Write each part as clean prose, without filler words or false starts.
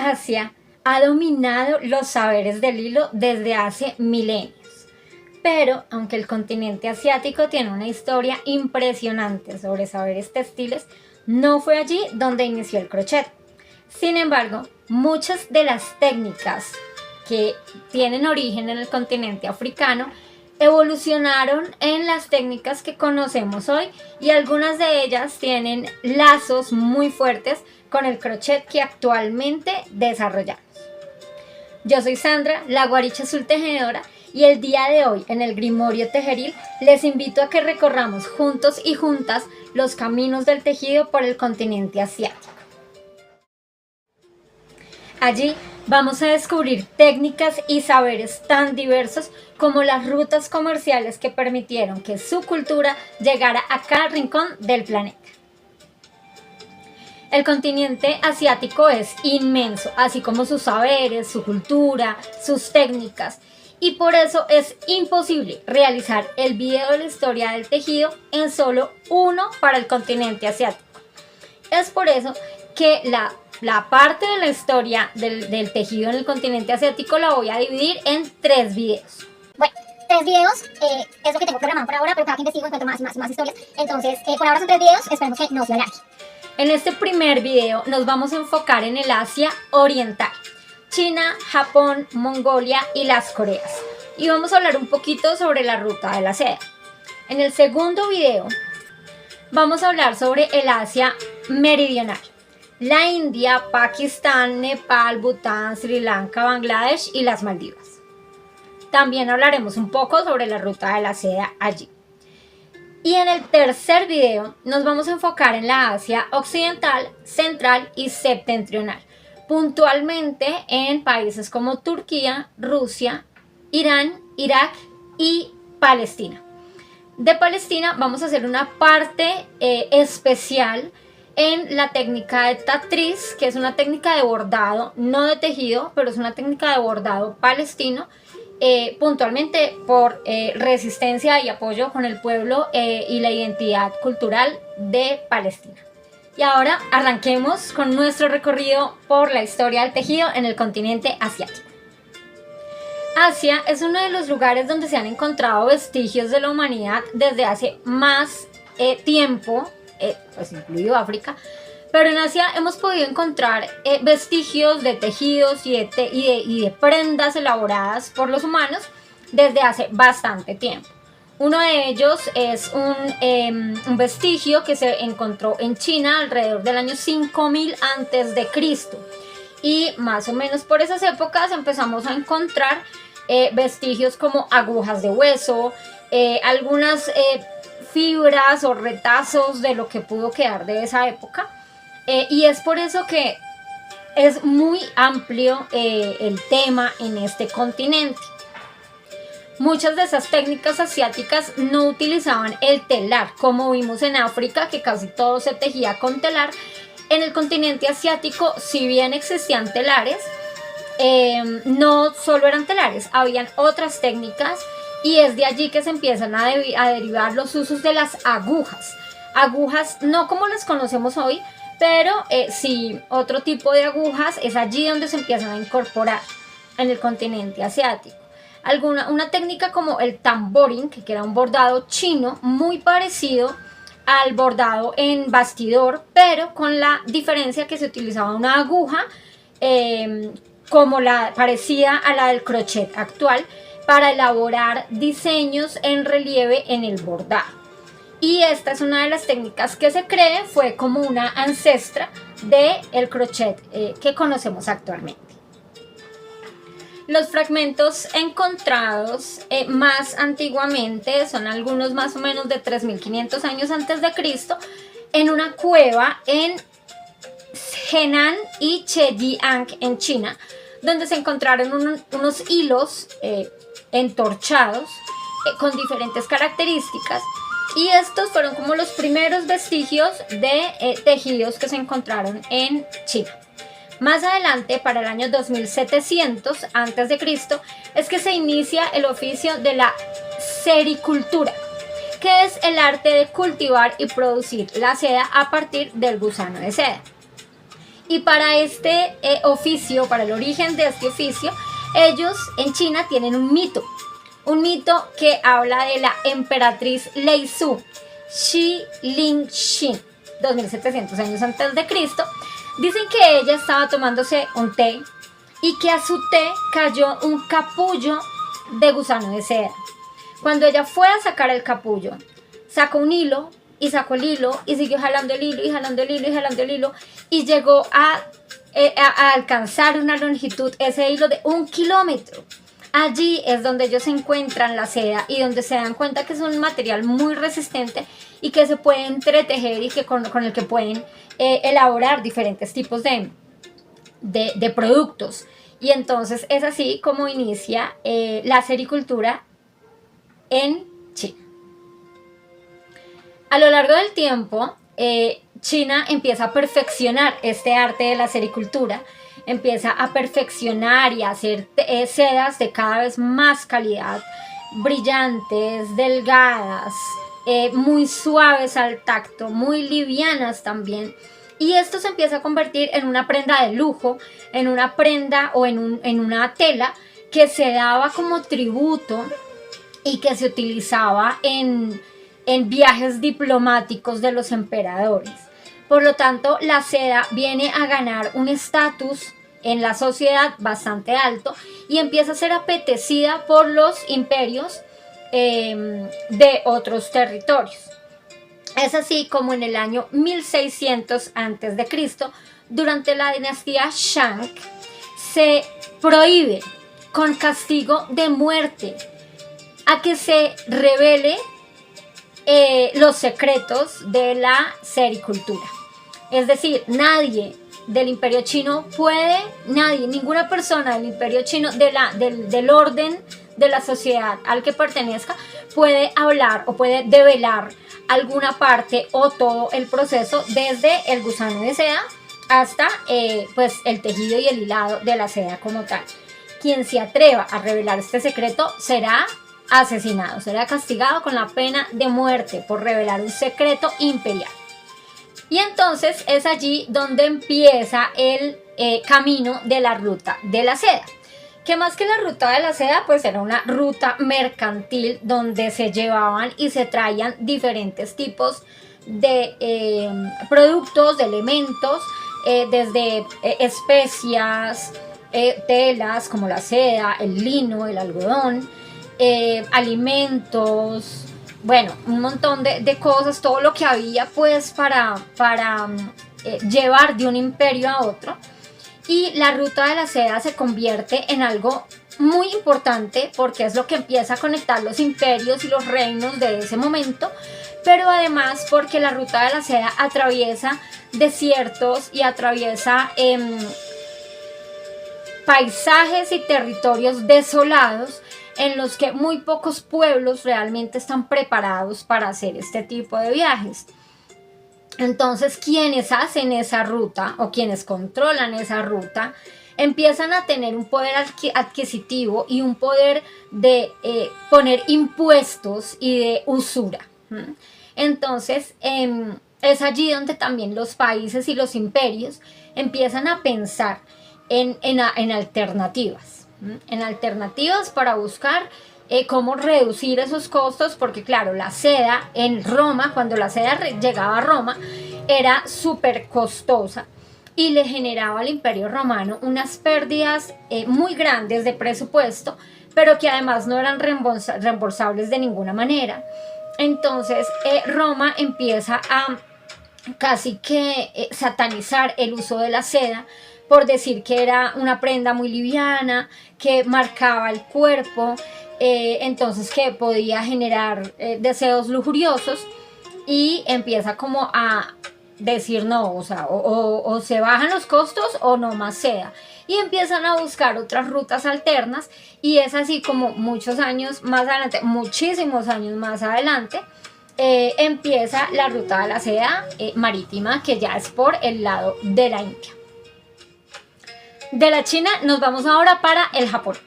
Asia ha dominado los saberes del hilo desde hace milenios. Pero, aunque el continente asiático tiene una historia impresionante sobre saberes textiles, no fue allí donde inició el crochet. Sin embargo, muchas de las técnicas que tienen origen en el continente africano evolucionaron en las técnicas que conocemos hoy y algunas de ellas tienen lazos muy fuertes con el crochet que actualmente desarrollamos. Yo soy Sandra, la Guaricha Azul Tejedora, y el día de hoy en el Grimorio Tejeril les invito a que recorramos juntos y juntas los caminos del tejido por el continente asiático. Allí vamos a descubrir técnicas y saberes tan diversos como las rutas comerciales que permitieron que su cultura llegara a cada rincón del planeta. El continente asiático es inmenso, así como sus saberes, su cultura, sus técnicas, y por eso es imposible realizar el video de la historia del tejido en solo uno para el continente asiático. Es por eso que la parte de la historia del tejido en el continente asiático la voy a dividir en 3 videos. Bueno, 3 videos es lo que tengo programado por ahora, pero cada que investigo encuentro más historias. Entonces, por ahora son 3 videos, esperemos que no se alargue. En este primer video nos vamos a enfocar en el Asia Oriental, China, Japón, Mongolia y las Coreas. Y vamos a hablar un poquito sobre la ruta de la seda. En el segundo video vamos a hablar sobre el Asia Meridional, la India, Pakistán, Nepal, Bután, Sri Lanka, Bangladesh y las Maldivas. También hablaremos un poco sobre la ruta de la seda allí. Y en el tercer video nos vamos a enfocar en la Asia Occidental, Central y Septentrional, puntualmente en países como Turquía, Rusia, Irán, Irak y Palestina. De Palestina vamos a hacer una parte especial en la técnica de tatriz, que es una técnica de bordado, no de tejido, pero es una técnica de bordado palestino, puntualmente por resistencia y apoyo con el pueblo y la identidad cultural de Palestina. Y ahora arranquemos con nuestro recorrido por la historia del tejido en el continente asiático. Asia es uno de los lugares donde se han encontrado vestigios de la humanidad desde hace más tiempo, pues incluido África, pero en Asia hemos podido encontrar vestigios de tejidos y de prendas elaboradas por los humanos desde hace bastante tiempo. Uno de ellos es un vestigio que se encontró en China alrededor del año 5000 a.C. Y más o menos por esas épocas empezamos a encontrar vestigios como agujas de hueso, algunas fibras o retazos de lo que pudo quedar de esa época. Y es por eso que es muy amplio el tema en este continente. Muchas de esas técnicas asiáticas no utilizaban el telar, como vimos en África, que casi todo se tejía con telar. En el continente asiático, si bien existían telares, no solo eran telares, habían otras técnicas, y es de allí que se empiezan a derivar los usos de las agujas. Agujas no como las conocemos hoy, pero sí otro tipo de agujas. Es allí donde se empiezan a incorporar en el continente asiático. Una técnica como el tamborín, que era un bordado chino muy parecido al bordado en bastidor, pero con la diferencia que se utilizaba una aguja como parecida a la del crochet actual para elaborar diseños en relieve en el bordado. Y esta es una de las técnicas que se cree fue como una ancestra del crochet que conocemos actualmente. Los fragmentos encontrados más antiguamente son algunos más o menos de 3500 años antes de Cristo en una cueva en Henan y Zhejiang en China, donde se encontraron unos hilos entorchados con diferentes características, y estos fueron como los primeros vestigios de tejidos que se encontraron en China. Más adelante, para el año 2700 a.C., es que se inicia el oficio de la sericultura, que es el arte de cultivar y producir la seda a partir del gusano de seda. Y para este oficio, para el origen de este oficio, ellos en China tienen un mito que habla de la emperatriz Lei Su, Shi Ling Xin, 2700 años antes de Cristo. Dicen que ella estaba tomándose un té y que a su té cayó un capullo de gusano de seda. Cuando ella fue a sacar el capullo, sacó un hilo y sacó el hilo y siguió jalando el hilo y jalando el hilo y jalando el hilo y llegó a alcanzar una longitud, ese hilo de 1 kilómetro. Allí es donde ellos encuentran la seda y donde se dan cuenta que es un material muy resistente y que se puede entretejer y que con el que pueden elaborar diferentes tipos de productos. Y entonces es así como inicia la sericultura en China. A lo largo del tiempo, China empieza a perfeccionar este arte de la sericultura, empieza a perfeccionar y a hacer sedas de cada vez más calidad, brillantes, delgadas, muy suaves al tacto, muy livianas también. Y esto se empieza a convertir en una prenda de lujo, en una prenda o en una tela que se daba como tributo y que se utilizaba en viajes diplomáticos de los emperadores. Por lo tanto, la seda viene a ganar un estatus en la sociedad bastante alto y empieza a ser apetecida por los imperios de otros territorios. Es así como en el año 1600 a.C., durante la dinastía Shang, se prohíbe con castigo de muerte a que se revele los secretos de la sericultura. Es decir, nadie del imperio chino puede, ninguna persona del imperio chino, del orden de la sociedad al que pertenezca, puede hablar o puede develar alguna parte o todo el proceso desde el gusano de seda hasta pues el tejido y el hilado de la seda como tal. Quien se atreva a revelar este secreto será asesinado, será castigado con la pena de muerte por revelar un secreto imperial. Y entonces es allí donde empieza el camino de la ruta de la seda, que más que la ruta de la seda, pues era una ruta mercantil donde se llevaban y se traían diferentes tipos de productos, de elementos, desde especias, telas como la seda, el lino, el algodón, alimentos, bueno, un montón de cosas, todo lo que había pues para llevar de un imperio a otro. Y la ruta de la seda se convierte en algo muy importante porque es lo que empieza a conectar los imperios y los reinos de ese momento, pero además porque la ruta de la seda atraviesa desiertos y atraviesa paisajes y territorios desolados en los que muy pocos pueblos realmente están preparados para hacer este tipo de viajes. Entonces, quienes hacen esa ruta o quienes controlan esa ruta empiezan a tener un poder adquisitivo y un poder de poner impuestos y de usura. Entonces, es allí donde también los países y los imperios empiezan a pensar en alternativas. En alternativas para buscar cómo reducir esos costos, porque claro, la seda en Roma, cuando la seda llegaba a Roma, era súper costosa y le generaba al Imperio Romano unas pérdidas muy grandes de presupuesto, pero que además no eran reembolsables de ninguna manera. Entonces Roma empieza a casi que satanizar el uso de la seda, por decir que era una prenda muy liviana, que marcaba el cuerpo, entonces que podía generar deseos lujuriosos, y empieza como a decir no, o sea, o se bajan los costos o no más seda, y empiezan a buscar otras rutas alternas, y es así como muchos años más adelante, muchísimos años más adelante, empieza la ruta de la seda marítima, que ya es por el lado de la India. De la China nos vamos ahora para el Japón.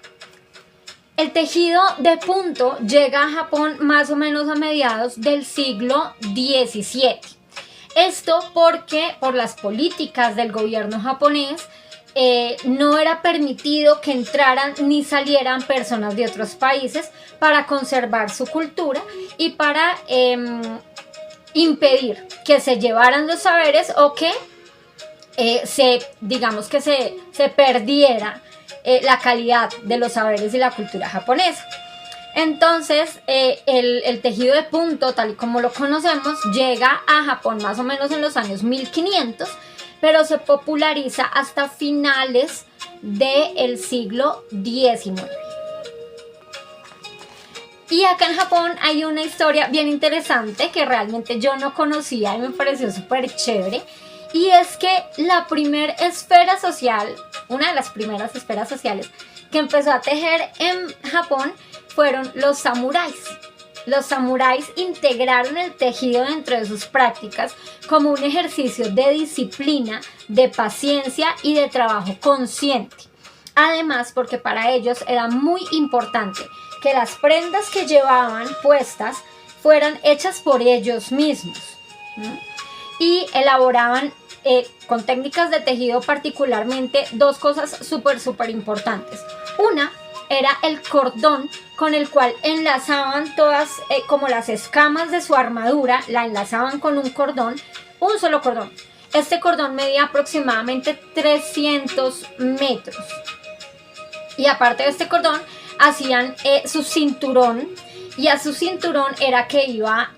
El tejido de punto llega a Japón más o menos a mediados del siglo XVII. Esto porque por las políticas del gobierno japonés no era permitido que entraran ni salieran personas de otros países para conservar su cultura y para impedir que se llevaran los saberes o que digamos que se perdiera la calidad de los saberes y la cultura japonesa. Entonces el tejido de punto, tal y como lo conocemos, llega a Japón más o menos en los años 1500, pero se populariza hasta finales del siglo XIX. Y acá en Japón hay una historia bien interesante que realmente yo no conocía y me pareció súper chévere. Y es que la primera esfera social, una de las primeras esferas sociales que empezó a tejer en Japón fueron los samuráis. Los samuráis integraron el tejido dentro de sus prácticas como un ejercicio de disciplina, de paciencia y de trabajo consciente. Además, porque para ellos era muy importante que las prendas que llevaban puestas fueran hechas por ellos mismos, ¿no? Y elaboraban con técnicas de tejido particularmente dos cosas súper importantes. Una era el cordón con el cual enlazaban todas como las escamas de su armadura, la enlazaban con un cordón, un solo cordón. Este cordón medía aproximadamente 300 metros. Y aparte de este cordón, hacían su cinturón, y a su cinturón era que iba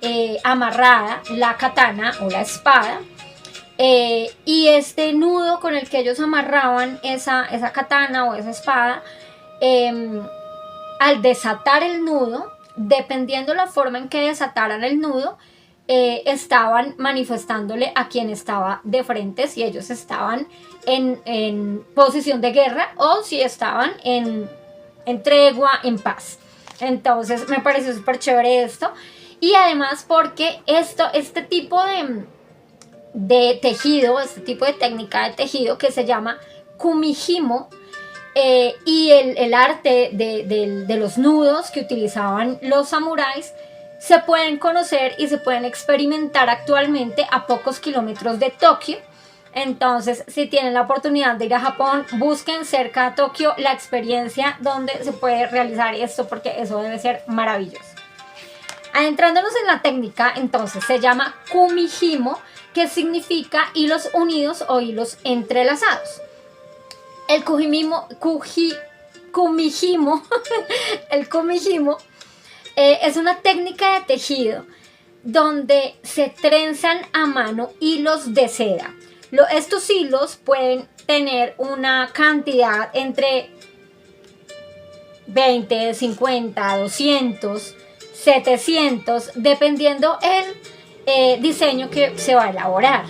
amarrada la katana o la espada. Y este nudo con el que ellos amarraban esa katana o esa espada, al desatar el nudo, dependiendo la forma en que desataran el nudo, estaban manifestándole a quien estaba de frente si ellos estaban en posición de guerra o si estaban en tregua, en paz. Entonces me pareció súper chévere esto, y además porque este tipo de tejido, este tipo de técnica de tejido que se llama kumihimo, y el arte de los nudos que utilizaban los samuráis se pueden conocer y se pueden experimentar actualmente a pocos kilómetros de Tokio. Entonces, si tienen la oportunidad de ir a Japón, busquen cerca de Tokio la experiencia donde se puede realizar esto, porque eso debe ser maravilloso. Adentrándonos en la técnica, entonces se llama kumihimo, que significa hilos unidos o hilos entrelazados. El kumihimo el kumihimo es una técnica de tejido donde se trenzan a mano hilos de seda. Estos hilos pueden tener una cantidad entre 20, 50, 200, 700, dependiendo el diseño que se va a elaborar.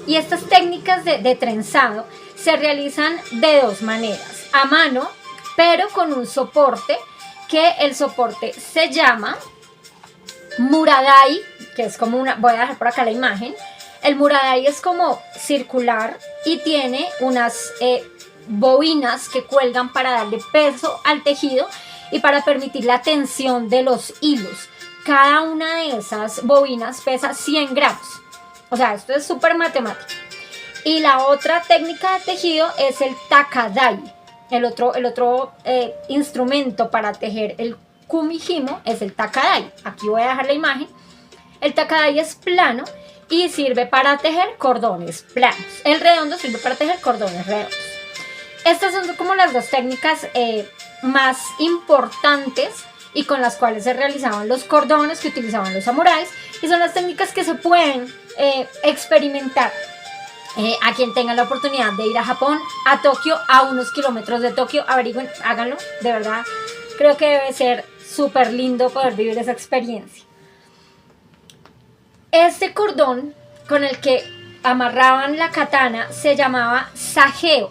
Y estas técnicas de trenzado se realizan de dos maneras: a mano, pero con un soporte, que el soporte se llama muradai, que es como voy a dejar por acá la imagen. El muradai es como circular y tiene unas bobinas que cuelgan para darle peso al tejido y para permitir la tensión de los hilos. Cada una de esas bobinas pesa 100 gramos. O sea, esto es súper matemático. Y la otra técnica de tejido es el takadai. El otro instrumento para tejer el kumihimo es el takadai. Aquí voy a dejar la imagen. El takadai es plano y sirve para tejer cordones planos. El redondo sirve para tejer cordones redondos. Estas son como las dos técnicas más importantes y con las cuales se realizaban los cordones que utilizaban los samuráis, y son las técnicas que se pueden experimentar. A quien tenga la oportunidad de ir a Japón, a Tokio, a unos kilómetros de Tokio, averigüen, háganlo, de verdad. Creo que debe ser súper lindo poder vivir esa experiencia. Este cordón con el que amarraban la katana se llamaba sageo,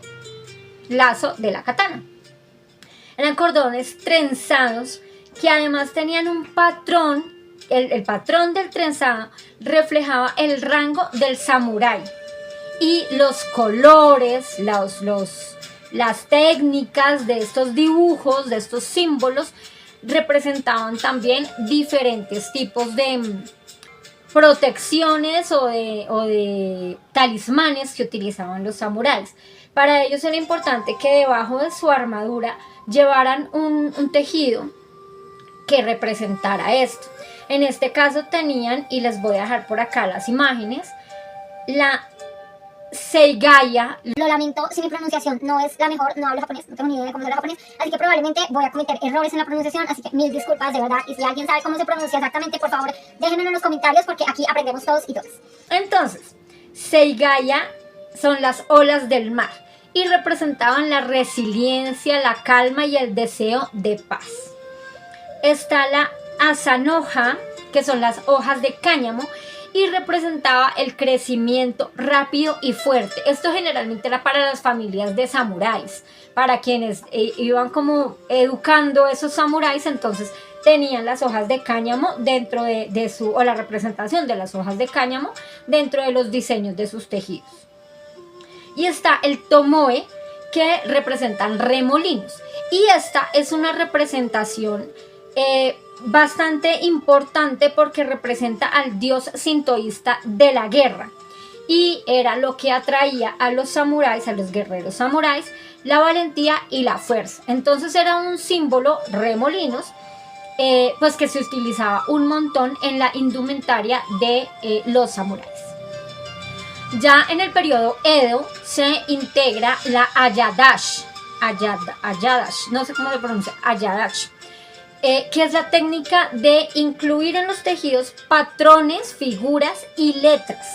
lazo de la katana. Eran cordones trenzados que además tenían un patrón. El patrón del trenzado reflejaba el rango del samurái. Y los colores, las técnicas de estos dibujos, de estos símbolos, representaban también diferentes tipos protecciones o de talismanes que utilizaban los samuráis. Para ellos era importante que debajo de su armadura llevaran un tejido que representara esto. En este caso tenían, y les voy a dejar por acá las imágenes, la Seigaya. Lo lamento si mi pronunciación no es la mejor, no hablo japonés, no tengo ni idea de cómo se habla japonés, así que probablemente voy a cometer errores en la pronunciación, así que mil disculpas de verdad, y si alguien sabe cómo se pronuncia exactamente, por favor, déjenmelo en los comentarios porque aquí aprendemos todos y todas. Entonces, Seigaya son las olas del mar y representaban la resiliencia, la calma y el deseo de paz. Está la Asanoja, que son las hojas de cáñamo, y representaba el crecimiento rápido y fuerte. Esto generalmente era para las familias de samuráis, para quienes iban como educando esos samuráis, entonces tenían las hojas de cáñamo dentro de su, o la representación de las hojas de cáñamo dentro de los diseños de sus tejidos. Y está el tomoe, que representan remolinos, y esta es una representación bastante importante porque representa al dios sintoísta de la guerra, y era lo que atraía a los samuráis, a los guerreros samuráis, la valentía y la fuerza. Entonces era un símbolo, remolinos, pues que se utilizaba un montón en la indumentaria de los samuráis. Ya en el periodo Edo se integra la Ayadash, no sé cómo se pronuncia, Ayadash, que es la técnica de incluir en los tejidos patrones, figuras y letras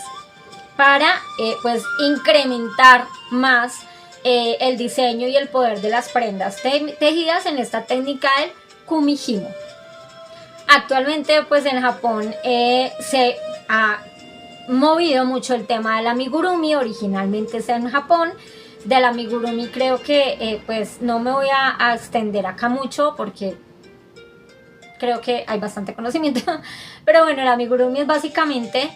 para pues incrementar más el diseño y el poder de las prendas tejidas en esta técnica del kumihimo. Actualmente pues en Japón se ha movido mucho el tema del amigurumi. Originalmente está en Japón. Del amigurumi creo que pues no me voy a extender acá mucho porque creo que hay bastante conocimiento, pero bueno, el amigurumi es básicamente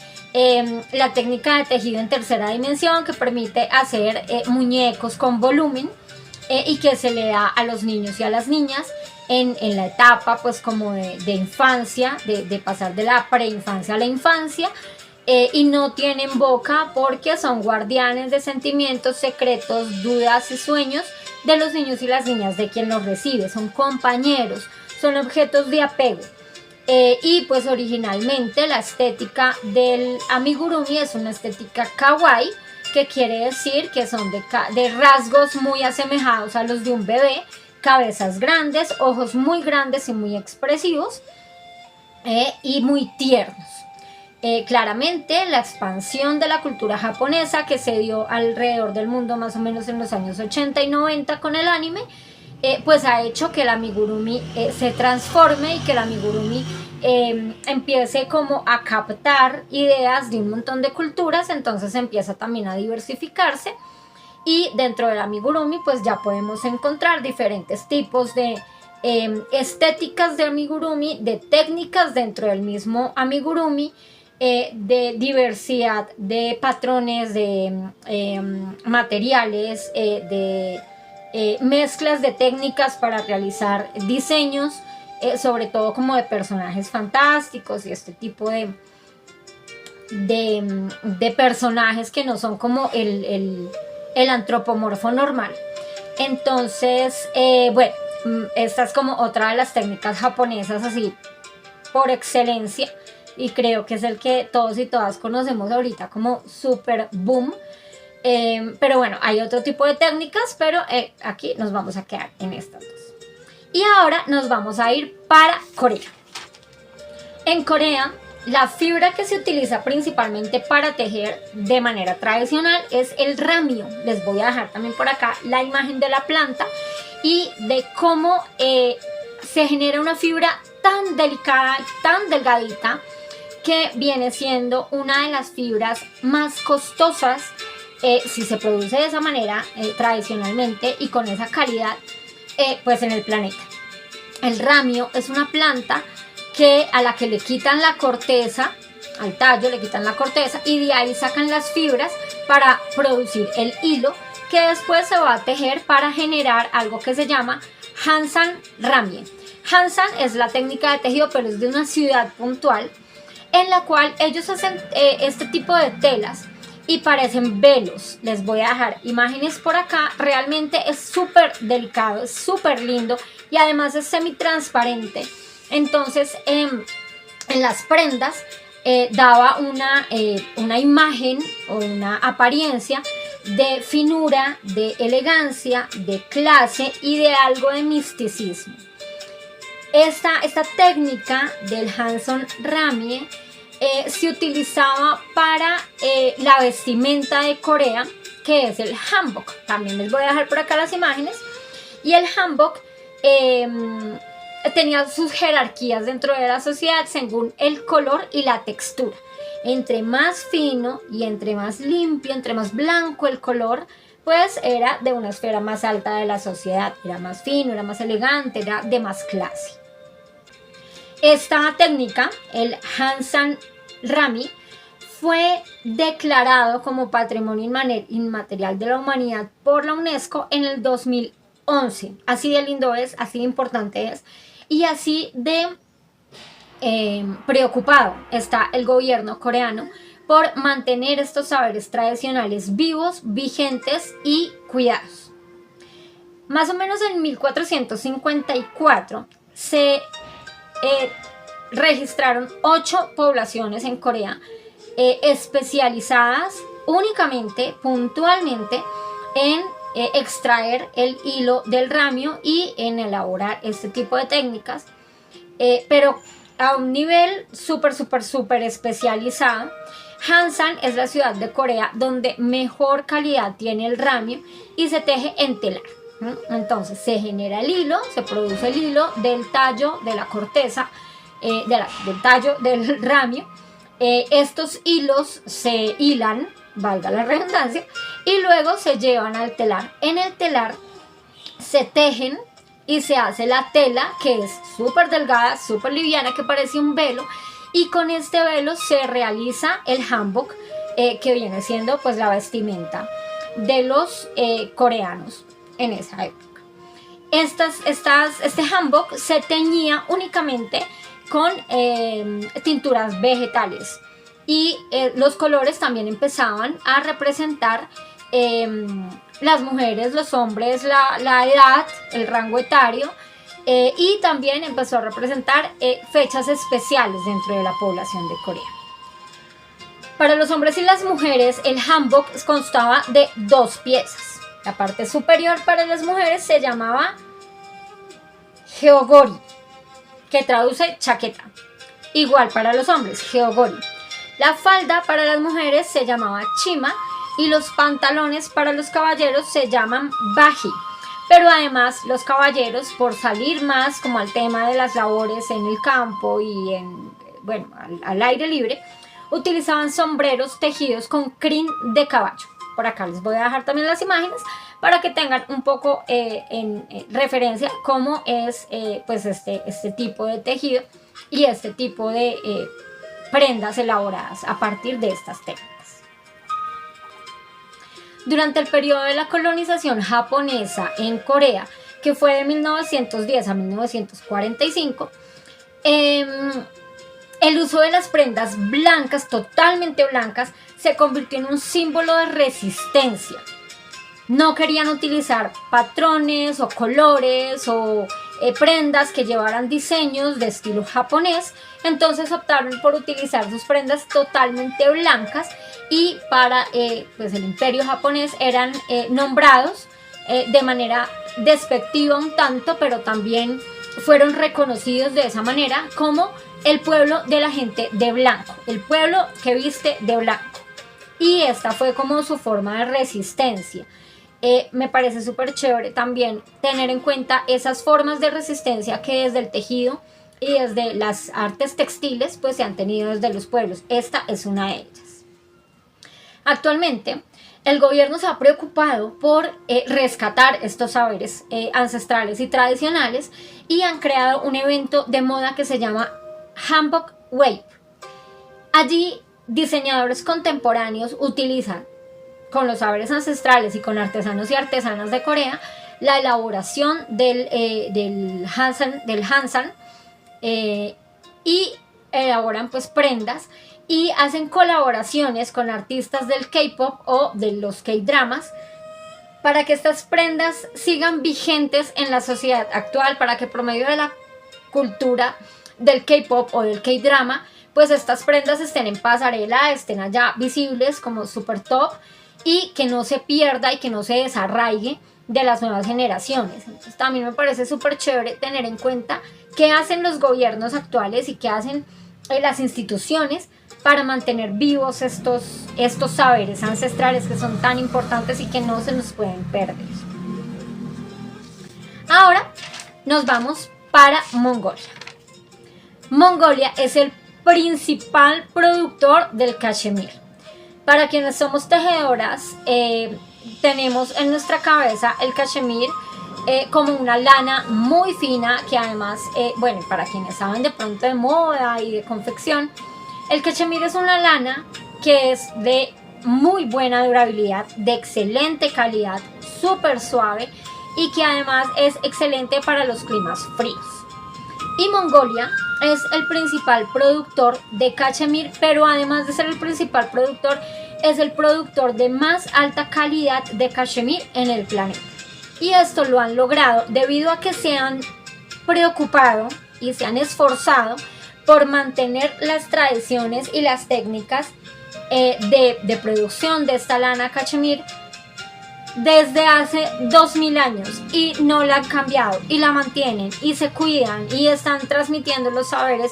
la técnica de tejido en tercera dimensión que permite hacer muñecos con volumen y que se le da a los niños y a las niñas en la etapa pues como de infancia, de pasar de la preinfancia a la infancia, y no tienen boca porque son guardianes de sentimientos, secretos, dudas y sueños de los niños y las niñas de quien los recibe, son compañeros, son objetos de apego. Y pues originalmente la estética del amigurumi es una estética kawaii, que quiere decir que son de rasgos muy asemejados a los de un bebé, cabezas grandes, ojos muy grandes y muy expresivos, y muy tiernos. Claramente la expansión de la cultura japonesa que se dio alrededor del mundo más o menos en los años 80 y 90 con el anime, pues ha hecho que el amigurumi se transforme y que el amigurumi empiece como a captar ideas de un montón de culturas. Entonces empieza también a diversificarse, y dentro del amigurumi pues ya podemos encontrar diferentes tipos de estéticas de amigurumi, de técnicas dentro del mismo amigurumi, de diversidad de patrones, de materiales, de mezclas de técnicas para realizar diseños, sobre todo como de personajes fantásticos y este tipo de personajes que no son como el antropomorfo normal. Entonces, bueno, esta es como otra de las técnicas japonesas así por excelencia, y creo que es el que todos y todas conocemos ahorita como super boom. Pero bueno, hay otro tipo de técnicas, pero aquí nos vamos a quedar en estas dos. Y ahora nos vamos a ir para Corea. En Corea, la fibra que se utiliza principalmente para tejer de manera tradicional es el ramio. Les voy a dejar también por acá la imagen de la planta y de cómo se genera una fibra tan delicada, tan delgadita, que viene siendo una de las fibras más costosas si se produce de esa manera tradicionalmente y con esa calidad, pues en el planeta. El ramio es una planta a la que le quitan la corteza, al tallo le quitan la corteza, y de ahí sacan las fibras para producir el hilo, que después se va a tejer para generar algo que se llama Hansan Ramie. Hansan es la técnica de tejido, pero es de una ciudad puntual. en la cual ellos hacen este tipo de telas y parecen velos. Les voy a dejar imágenes por acá. Realmente es súper delicado, es súper lindo y además es semitransparente. Entonces en las prendas daba una imagen o una apariencia de finura, de elegancia, de clase y de algo de misticismo. Esta técnica del Hanson Ramie se utilizaba para la vestimenta de Corea, que es el hanbok. También les voy a dejar por acá las imágenes. Y el hanbok tenía sus jerarquías dentro de la sociedad según el color y la textura. Entre más fino y entre más limpio, entre más blanco el color, pues era de una esfera más alta de la sociedad. Era más fino, era más elegante, era de más clase. Esta técnica, el Hanson Ramie, fue declarado como Patrimonio Inmaterial de la Humanidad por la UNESCO en el 2011. Así de lindo es, así de importante es y así de preocupado está el gobierno coreano por mantener estos saberes tradicionales vivos, vigentes y cuidados. Más o menos en 1454 se registraron 8 poblaciones en Corea especializadas únicamente, puntualmente, en extraer el hilo del ramio y en elaborar este tipo de técnicas, pero a un nivel súper especializado. Hansan es la ciudad de Corea donde mejor calidad tiene el ramio y se teje en telar. Entonces se genera el hilo, se produce el hilo del tallo de la corteza, del tallo del ramio. Estos hilos se hilan, valga la redundancia, y luego se llevan al telar. En el telar se tejen y se hace la tela, que es súper delgada, súper liviana, que parece un velo, y con este velo se realiza el hanbok, que viene siendo pues la vestimenta de los coreanos en esa época. Este hanbok se teñía únicamente con tinturas vegetales y los colores también empezaban a representar las mujeres, los hombres, la edad, el rango etario, y también empezó a representar fechas especiales dentro de la población de Corea. Para los hombres y las mujeres el hanbok constaba de 2 piezas. La parte superior para las mujeres se llamaba jeogori, que traduce chaqueta. Igual para los hombres, jeogori. La falda para las mujeres se llamaba chima y los pantalones para los caballeros se llaman baji. Pero además los caballeros, por salir más como al tema de las labores en el campo y al aire libre, utilizaban sombreros tejidos con crin de caballo. Por acá les voy a dejar también las imágenes para que tengan un poco en referencia cómo es este tipo de tejido y este tipo de prendas elaboradas a partir de estas técnicas. Durante el periodo de la colonización japonesa en Corea, que fue de 1910 a 1945, el uso de las prendas blancas, totalmente blancas, se convirtió en un símbolo de resistencia. No querían utilizar patrones o colores o prendas que llevaran diseños de estilo japonés, entonces optaron por utilizar sus prendas totalmente blancas y para el imperio japonés eran nombrados de manera despectiva un tanto, pero también fueron reconocidos de esa manera como el pueblo de la gente de blanco, el pueblo que viste de blanco. Y esta fue como su forma de resistencia. Me parece súper chévere también tener en cuenta esas formas de resistencia que desde el tejido y desde las artes textiles pues se han tenido desde los pueblos. Esta es una de ellas. Actualmente el gobierno se ha preocupado por rescatar estos saberes ancestrales y tradicionales y han creado un evento de moda que se llama Hanbok Wave. Allí diseñadores contemporáneos utilizan con los saberes ancestrales y con artesanos y artesanas de Corea la elaboración del Hansan y elaboran pues prendas y hacen colaboraciones con artistas del K-pop o de los K-dramas para que estas prendas sigan vigentes en la sociedad actual, para que por medio de la cultura del K-pop o del K-drama, pues estas prendas estén en pasarela, estén allá visibles como super top y que no se pierda y que no se desarraigue de las nuevas generaciones. Entonces también me parece súper chévere tener en cuenta qué hacen los gobiernos actuales y qué hacen las instituciones para mantener vivos estos saberes ancestrales que son tan importantes y que no se nos pueden perder. Ahora nos vamos para Mongolia. Mongolia es el principal productor del cachemir. Para quienes somos tejedoras, tenemos en nuestra cabeza el cachemir como una lana muy fina que además, bueno, para quienes saben de pronto de moda y de confección, el cachemir es una lana que es de muy buena durabilidad, de excelente calidad, súper suave y que además es excelente para los climas fríos. Y Mongolia es el principal productor de cachemir, pero además de ser el principal productor, es el productor de más alta calidad de cachemir en el planeta. Y esto lo han logrado debido a que se han preocupado y se han esforzado por mantener las tradiciones y las técnicas de producción de esta lana cachemir desde hace 2000 años y no la han cambiado y la mantienen y se cuidan y están transmitiendo los saberes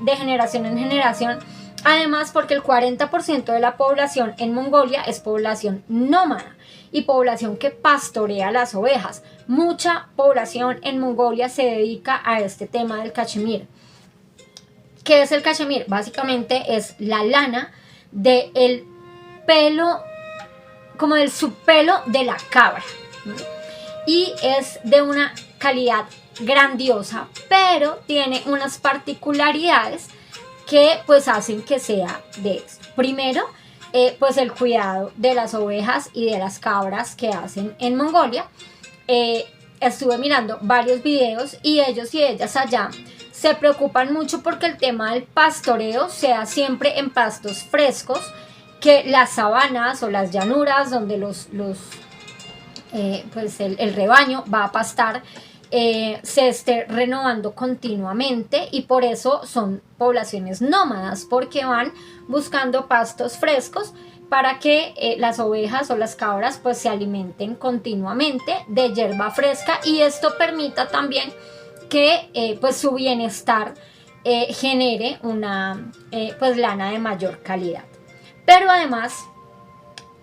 de generación en generación. Además, porque el 40% de la población en Mongolia es población nómada y población que pastorea las ovejas. Mucha población en Mongolia se dedica a este tema del cachemir. ¿Qué es el cachemir? Básicamente es la lana del pelo, como del subpelo de la cabra, ¿no? Y es de una calidad grandiosa, pero tiene unas particularidades que pues hacen que sea de esto. Primero, pues el cuidado de las ovejas y de las cabras que hacen en Mongolia. Estuve mirando varios videos y ellos y ellas allá se preocupan mucho porque el tema del pastoreo sea siempre en pastos frescos, que las sabanas o las llanuras donde pues el rebaño va a pastar se esté renovando continuamente, y por eso son poblaciones nómadas, porque van buscando pastos frescos para que las ovejas o las cabras pues se alimenten continuamente de hierba fresca, y esto permita también que pues su bienestar genere una pues lana de mayor calidad. Pero además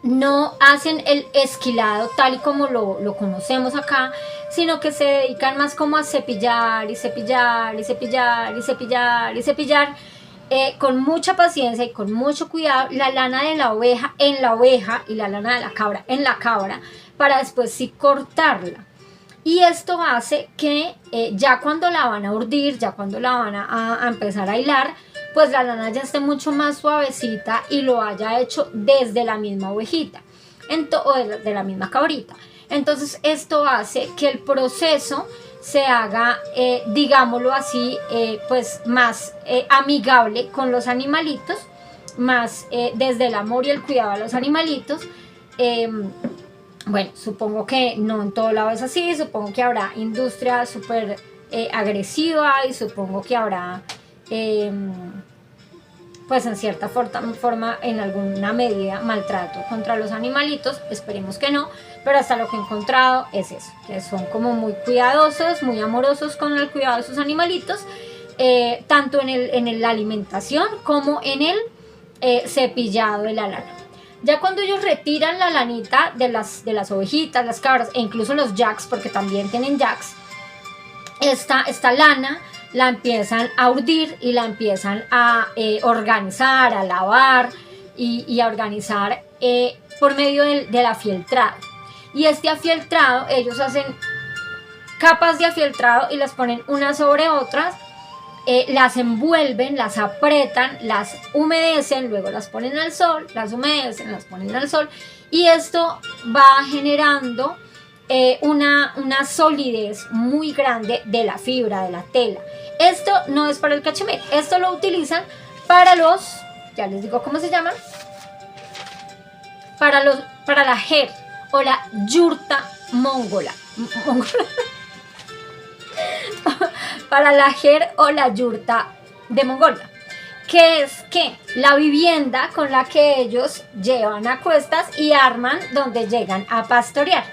no hacen el esquilado tal y como lo conocemos acá, sino que se dedican más como a cepillar y cepillar y cepillar y cepillar y cepillar con mucha paciencia y con mucho cuidado la lana de la oveja en la oveja y la lana de la cabra en la cabra, para después sí cortarla. Y esto hace que ya cuando la van a urdir, ya cuando la van a empezar a hilar, pues la lana ya esté mucho más suavecita y lo haya hecho desde la misma ovejita o de la misma cabrita. Entonces esto hace que el proceso se haga, digámoslo así, pues más amigable con los animalitos, más desde el amor y el cuidado a los animalitos. Bueno, supongo que no en todo lado es así, supongo que habrá industria súper agresiva, y supongo que habrá pues en cierta forma, en alguna medida, maltrato contra los animalitos. Esperemos que no, pero hasta lo que he encontrado es eso, que son como muy cuidadosos, muy amorosos con el cuidado de sus animalitos, tanto en la alimentación como en el cepillado de la lana. Ya cuando ellos retiran la lanita de las ovejitas, las cabras e incluso los yaks, porque también tienen yaks, esta lana la empiezan a urdir y la empiezan a organizar, a lavar y a organizar por medio del afieltrado. Y este afieltrado, ellos hacen capas de afieltrado y las ponen unas sobre otras, las envuelven, las apretan, las humedecen, luego las ponen al sol, las humedecen, las ponen al sol, y esto va generando una solidez muy grande de la fibra, de la tela. Esto no es para el cachemir, esto lo utilizan para los, ya les digo cómo se llaman, para la jer o la yurta mongola. Para la jer o la yurta de Mongolia, que es que la vivienda con la que ellos llevan a cuestas y arman donde llegan a pastorear.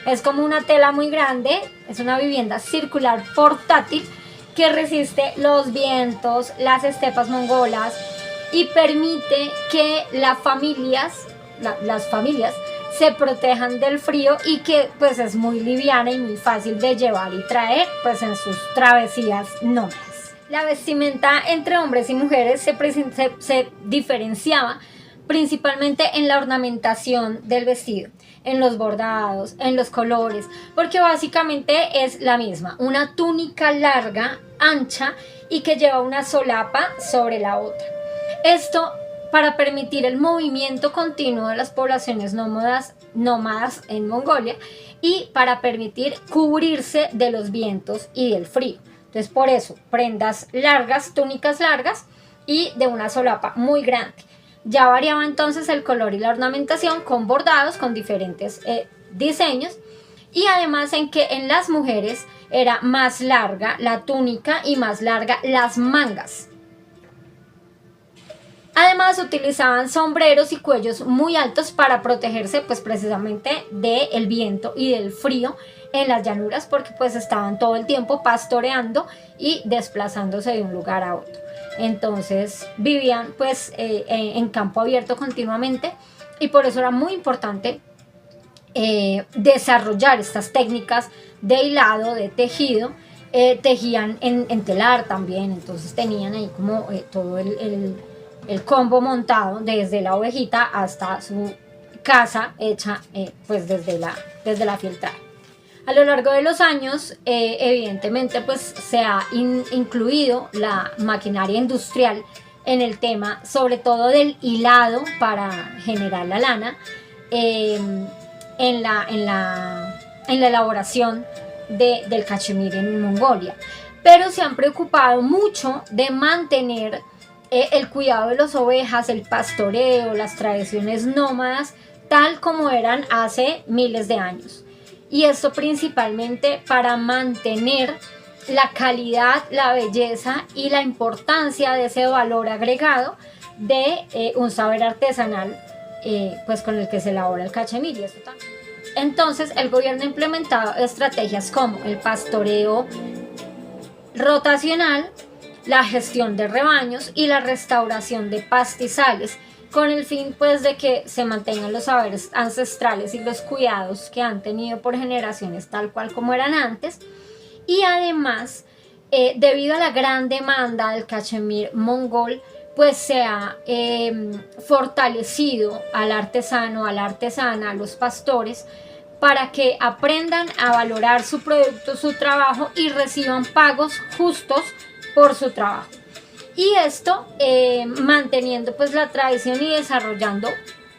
Es como una tela muy grande, es una vivienda circular portátil que resiste los vientos, las estepas mongolas y permite que las familias se protejan del frío y que pues es muy liviana y muy fácil de llevar y traer pues en sus travesías nómadas. La vestimenta entre hombres y mujeres se diferenciaba principalmente en la ornamentación del vestido, en los bordados, en los colores, porque básicamente es la misma, una túnica larga, ancha y que lleva una solapa sobre la otra. Esto para permitir el movimiento continuo de las poblaciones nómadas en Mongolia y para permitir cubrirse de los vientos y del frío. Entonces por eso, prendas largas, túnicas largas y de una solapa muy grande. Ya variaba entonces el color y la ornamentación con bordados, con diferentes diseños, y además en que en las mujeres era más larga la túnica y más larga las mangas. Además utilizaban sombreros y cuellos muy altos para protegerse pues precisamente del viento y del frío en las llanuras, porque pues estaban todo el tiempo pastoreando y desplazándose de un lugar a otro. Entonces vivían pues en campo abierto continuamente y por eso era muy importante desarrollar estas técnicas de hilado, de tejido. Tejían en telar también, entonces tenían ahí como todo el combo montado desde la ovejita hasta su casa hecha pues desde la fieltral. A lo largo de los años, evidentemente, pues se ha incluido la maquinaria industrial en el tema, sobre todo del hilado para generar la lana, en la elaboración del cachemir en Mongolia. Pero se han preocupado mucho de mantener el cuidado de las ovejas, el pastoreo, las tradiciones nómadas, tal como eran hace miles de años. Y esto principalmente para mantener la calidad, la belleza y la importancia de ese valor agregado de un saber artesanal pues con el que se elabora el cachemir y esto también. Entonces el gobierno ha implementado estrategias como el pastoreo rotacional, la gestión de rebaños y la restauración de pastizales, con el fin pues de que se mantengan los saberes ancestrales y los cuidados que han tenido por generaciones tal cual como eran antes. Y además debido a la gran demanda del cachemir mongol, pues se ha fortalecido al artesano, a la artesana, a los pastores, para que aprendan a valorar su producto, su trabajo y reciban pagos justos por su trabajo. Y esto manteniendo pues la tradición y desarrollando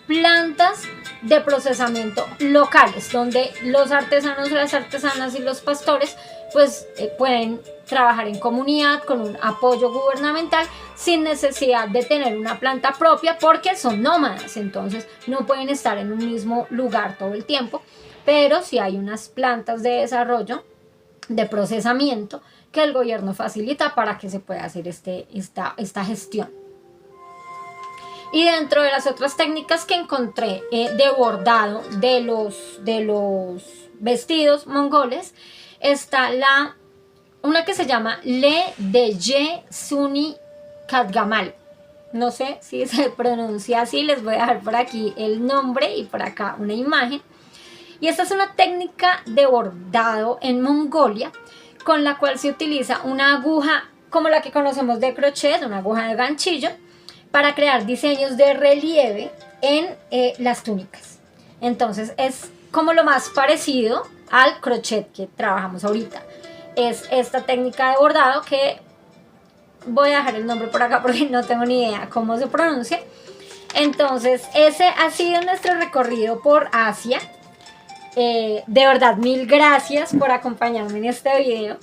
plantas de procesamiento locales, donde los artesanos, las artesanas y los pastores pues pueden trabajar en comunidad con un apoyo gubernamental sin necesidad de tener una planta propia, porque son nómadas, entonces no pueden estar en un mismo lugar todo el tiempo, pero sí hay unas plantas de desarrollo, de procesamiento, que el gobierno facilita para que se pueda hacer esta gestión. Y dentro de las otras técnicas que encontré de bordado de los vestidos mongoles, está una que se llama Le de Ye Suni Kadgamal. No sé si se pronuncia así, les voy a dejar por aquí el nombre y por acá una imagen. Y esta es una técnica de bordado en Mongolia, con la cual se utiliza una aguja como la que conocemos de crochet, una aguja de ganchillo, para crear diseños de relieve en las túnicas. Entonces es como lo más parecido al crochet que trabajamos ahorita. Es esta técnica de bordado que voy a dejar el nombre por acá porque no tengo ni idea cómo se pronuncia. Entonces ese ha sido nuestro recorrido por Asia. De verdad, mil gracias por acompañarme en este video.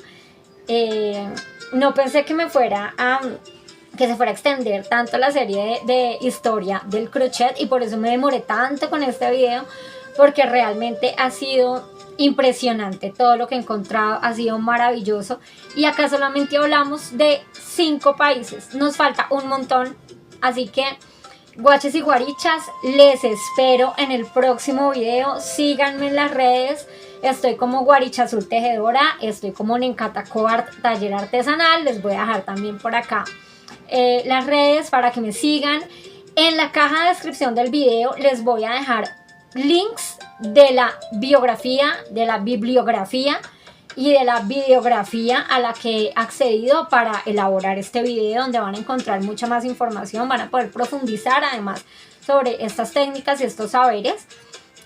No pensé que se fuera a extender tanto la serie de historia del crochet, y por eso me demoré tanto con este video, porque realmente ha sido impresionante. Todo lo que he encontrado ha sido maravilloso, y acá solamente hablamos de 5 países, nos falta un montón. Así que guaches y guarichas, les espero en el próximo video. Síganme en las redes. Estoy como Guaricha Azul Tejedora, estoy como Nencatacoart Taller Artesanal. Les voy a dejar también por acá las redes para que me sigan. En la caja de descripción del video les voy a dejar links de la biografía, de la bibliografía y de la videografía a la que he accedido para elaborar este video, donde van a encontrar mucha más información, van a poder profundizar además sobre estas técnicas y estos saberes.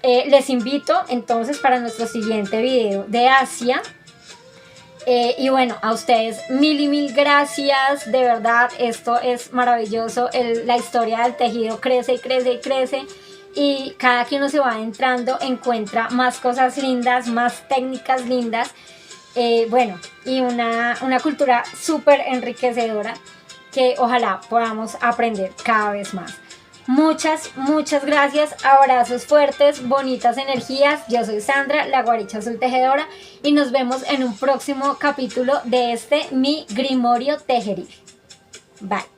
Les invito entonces para nuestro siguiente video de Asia. Y bueno, a ustedes mil y mil gracias, de verdad, esto es maravilloso. La historia del tejido crece y crece y crece, y cada que uno se va entrando encuentra más cosas lindas, más técnicas lindas. Bueno, y una cultura súper enriquecedora que ojalá podamos aprender cada vez más. Muchas gracias, abrazos fuertes, bonitas energías. Yo soy Sandra, la Guaricha Azul Tejedora, y nos vemos en un próximo capítulo de mi Grimorio Tejeril. Bye.